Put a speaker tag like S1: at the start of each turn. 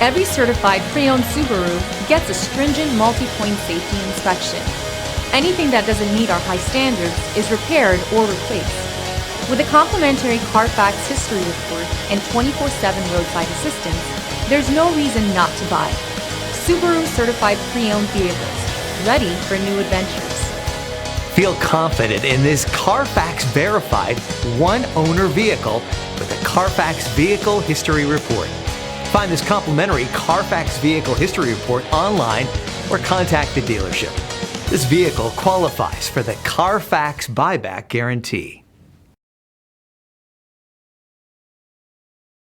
S1: Every certified pre-owned Subaru gets a stringent multi-point safety inspection. Anything that doesn't meet our high standards is repaired or replaced. With a complimentary Carfax History Report and 24/7 roadside assistance, there's no reason not to buy. Subaru certified pre-owned vehicles, ready for new adventures.
S2: Feel confident in this Carfax verified one-owner vehicle with a Carfax Vehicle History Report. Find this complimentary Carfax Vehicle History Report online or contact the dealership. This vehicle qualifies for the Carfax Buyback Guarantee.